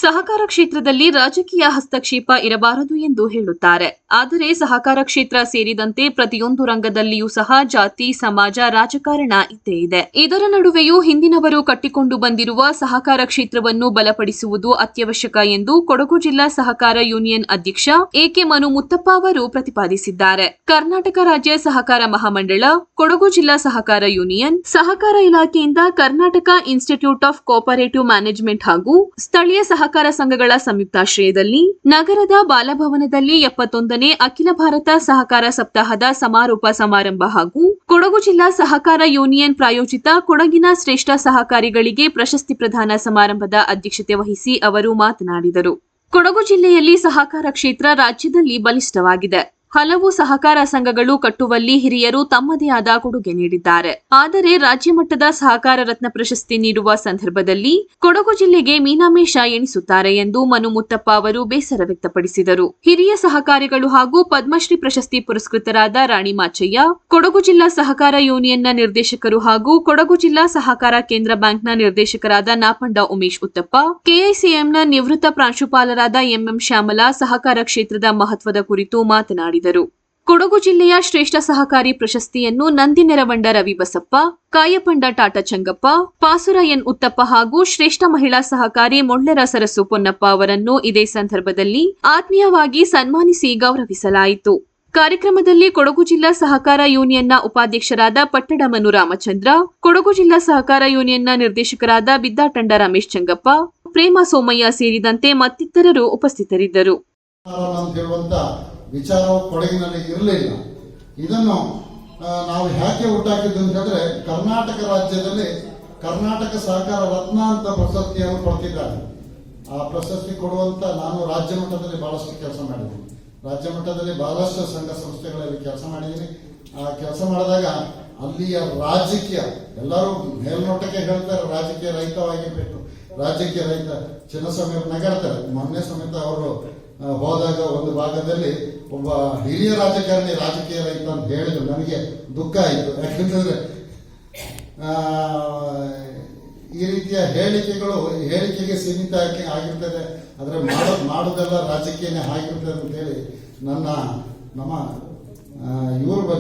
ಸಹಕಾರ ಕ್ಷೇತ್ರದಲ್ಲಿ ರಾಜಕೀಯ ಹಸ್ತಕ್ಷೇಪ ಇರಬಾರದು ಎಂದು ಹೇಳುತ್ತಾರೆ. ಆದರೆ ಸಹಕಾರ ಕ್ಷೇತ್ರ ಸೇರಿದಂತೆ ಪ್ರತಿಯೊಂದು ರಂಗದಲ್ಲಿಯೂ ಸಹ ಜಾತಿ, ಸಮಾಜ, ರಾಜಕಾರಣ ಇದ್ದೇ ಇದೆ. ಇದರ ನಡುವೆಯೂ ಹಿಂದಿನವರು ಕಟ್ಟಿಕೊಂಡು ಬಂದಿರುವ ಸಹಕಾರ ಕ್ಷೇತ್ರವನ್ನು ಬಲಪಡಿಸುವುದು ಅತ್ಯವಶ್ಯಕ ಎಂದು ಕೊಡಗು ಜಿಲ್ಲಾ ಸಹಕಾರ ಯೂನಿಯನ್ ಅಧ್ಯಕ್ಷ ಎಕೆ ಮನು ಮುತ್ತಪ್ಪ ಅವರು ಪ್ರತಿಪಾದಿಸಿದ್ದಾರೆ. ಕರ್ನಾಟಕ ರಾಜ್ಯ ಸಹಕಾರ ಮಹಾಮಂಡಳ, ಕೊಡಗು ಜಿಲ್ಲಾ ಸಹಕಾರ ಯೂನಿಯನ್, ಸಹಕಾರ ಇಲಾಖೆಯಿಂದ Karnataka institute of cooperative management ಹಾಗೂ ಸ್ಥಳೀಯ ಸಹಕಾರ ಸಂಘಗಳ ಸಂಯುಕ್ತಾಶ್ರಯದಲ್ಲಿ ನಗರದ ಬಾಲಭವನದಲ್ಲಿ 71ನೇ ಅಖಿಲ ಭಾರತ ಸಹಕಾರ ಸಪ್ತಾಹದ ಸಮಾರೋಪ ಸಮಾರಂಭ ಹಾಗೂ ಕೊಡಗು ಜಿಲ್ಲಾ ಸಹಕಾರ ಯೂನಿಯನ್ ಪ್ರಾಯೋಜಿತ ಕೊಡಗಿನ ಶ್ರೇಷ್ಠ ಸಹಕಾರಿಗಳಿಗೆ ಪ್ರಶಸ್ತಿ ಪ್ರದಾನ ಸಮಾರಂಭದ ಅಧ್ಯಕ್ಷತೆ ವಹಿಸಿ ಅವರು ಮಾತನಾಡಿದರು. ಕೊಡಗು ಜಿಲ್ಲೆಯಲ್ಲಿ ಸಹಕಾರ ಕ್ಷೇತ್ರ ರಾಜ್ಯದಲ್ಲಿ ಬಲಿಷ್ಠವಾಗಿದೆ. ಹಲವು ಸಹಕಾರ ಸಂಘಗಳು ಕಟ್ಟುವಲ್ಲಿ ಹಿರಿಯರು ತಮ್ಮದೇ ಆದ ಕೊಡುಗೆ ನೀಡಿದ್ದಾರೆ. ಆದರೆ ರಾಜ್ಯ ಮಟ್ಟದ ಸಹಕಾರ ರತ್ನ ಪ್ರಶಸ್ತಿ ನೀಡುವ ಸಂದರ್ಭದಲ್ಲಿ ಕೊಡಗು ಜಿಲ್ಲೆಗೆ ಮೀನಾಮೇಷ ಎಣಿಸುತ್ತಾರೆ ಎಂದು ಮನು ಮುತ್ತಪ್ಪ ಅವರು ಬೇಸರ ವ್ಯಕ್ತಪಡಿಸಿದರು. ಹಿರಿಯ ಸಹಕಾರಿಗಳು ಹಾಗೂ ಪದ್ಮಶ್ರೀ ಪ್ರಶಸ್ತಿ ಪುರಸ್ಕೃತರಾದ ರಾಣಿ ಮಾಚಯ್ಯ, ಕೊಡಗು ಜಿಲ್ಲಾ ಸಹಕಾರ ಯೂನಿಯನ್ನ ನಿರ್ದೇಶಕರು ಹಾಗೂ ಕೊಡಗು ಜಿಲ್ಲಾ ಸಹಕಾರ ಕೇಂದ್ರ ಬ್ಯಾಂಕ್ನ ನಿರ್ದೇಶಕರಾದ ನಾಪಂಡ ಉಮೇಶ್ ಉತ್ತಪ್ಪ, ಕೆಐಸಿಎಂನ ನಿವೃತ್ತ ಪ್ರಾಂಶುಪಾಲರಾದ ಎಂಎಂ ಶ್ಯಾಮಲಾ ಸಹಕಾರ ಕ್ಷೇತ್ರದ ಮಹತ್ವದ ಕುರಿತು ಮಾತನಾಡಿದರು. ಕೊಡಗು ಜಿಲ್ಲೆಯ ಶ್ರೇಷ್ಠ ಸಹಕಾರಿ ಪ್ರಶಸ್ತಿಯನ್ನು ನಂದಿನೆರವಂಡ ರವಿ ಬಸಪ್ಪ, ಕಾಯಪಂಡ ಟಾಟಾ ಚಂಗಪ್ಪ, ಪಾಸುರ ಎನ್ ಉತ್ತಪ್ಪ ಹಾಗೂ ಶ್ರೇಷ್ಠ ಮಹಿಳಾ ಸಹಕಾರಿ ಮೊಳ್ಳೆರ ಸರಸು ಪೊನ್ನಪ್ಪ ಅವರನ್ನು ಇದೇ ಸಂದರ್ಭದಲ್ಲಿ ಆತ್ಮೀಯವಾಗಿ ಸನ್ಮಾನಿಸಿ ಗೌರವಿಸಲಾಯಿತು. ಕಾರ್ಯಕ್ರಮದಲ್ಲಿ ಕೊಡಗು ಜಿಲ್ಲಾ ಸಹಕಾರ ಯೂನಿಯನ್ನ ಉಪಾಧ್ಯಕ್ಷರಾದ ಪಟ್ಟಣ ಮನು ರಾಮಚಂದ್ರ, ಕೊಡಗು ಜಿಲ್ಲಾ ಸಹಕಾರ ಯೂನಿಯನ್ನ ನಿರ್ದೇಶಕರಾದ ಬಿದ್ದಾಟಂಡ ರಮೇಶ್ ಚಂಗಪ್ಪ, ಪ್ರೇಮ ಸೋಮಯ್ಯ ಸೇರಿದಂತೆ ಮತ್ತಿತರರು ಉಪಸ್ಥಿತರಿದ್ದರು. ವಿಚಾರವು ಕೊಡಗಿನಲ್ಲಿ ಇರಲಿಲ್ಲ. ಇದನ್ನು ನಾವು ಯಾಕೆ ಹುಟ್ಟಾಕಿದ್ದು ಅಂತ ಹೇಳಿದ್ರೆ, ಕರ್ನಾಟಕ ರಾಜ್ಯದಲ್ಲಿ ಕರ್ನಾಟಕ ಸಹಕಾರ ರತ್ನ ಅಂತ ಪ್ರಶಸ್ತಿಯನ್ನು ಕೊಡ್ತಿದ್ದಾರೆ. ಆ ಪ್ರಶಸ್ತಿ ಕೊಡುವಂತ ನಾನು ರಾಜ್ಯ ಮಟ್ಟದಲ್ಲಿ ಬಹಳಷ್ಟು ಕೆಲಸ ಮಾಡಿದ್ದೀನಿ. ರಾಜ್ಯ ಮಟ್ಟದಲ್ಲಿ ಬಹಳಷ್ಟು ಸಂಘ ಸಂಸ್ಥೆಗಳಲ್ಲಿ ಕೆಲಸ ಮಾಡಿದ್ದೀನಿ. ಆ ಕೆಲಸ ಮಾಡಿದಾಗ ಅಲ್ಲಿಯ ರಾಜಕೀಯ, ಎಲ್ಲರೂ ಮೇಲ್ನೋಟಕ್ಕೆ ಹೇಳ್ತಾರೆ ರಾಜಕೀಯ ರಹಿತವಾಗಿರ್ಬೇಕು, ರಾಜಕೀಯ ರಹಿತ. ಚಿನ್ನಸ್ವಾಮಿ ನಗಾಡ್ತಾರೆ. ಮೊನ್ನೆ ಸಮೇತ ಅವರು ಹೋದಾಗ ಒಂದು ಭಾಗದಲ್ಲಿ ಒಬ್ಬ ಹಿರಿಯ ರಾಜಕಾರಣಿ ರಾಜಕೀಯ ರಹಿತ ಅಂತ ಹೇಳಿದ್ರು. ನನಗೆ ದುಃಖ ಆಯಿತು. ಯಾಕಂತಂದ್ರೆ ಈ ರೀತಿಯ ಹೇಳಿಕೆಗೆ ಸೀಮಿತ ಆಗಿರ್ತದೆ. ಆದ್ರೆ ಮಾಡೋದೆಲ್ಲ ರಾಜಕೀಯನೇ ಆಗಿರ್ತದೆ ಅಂತ ಹೇಳಿ ನಮ್ಮ ಇವರು ಬಂದಿದ್ದಾರೆ.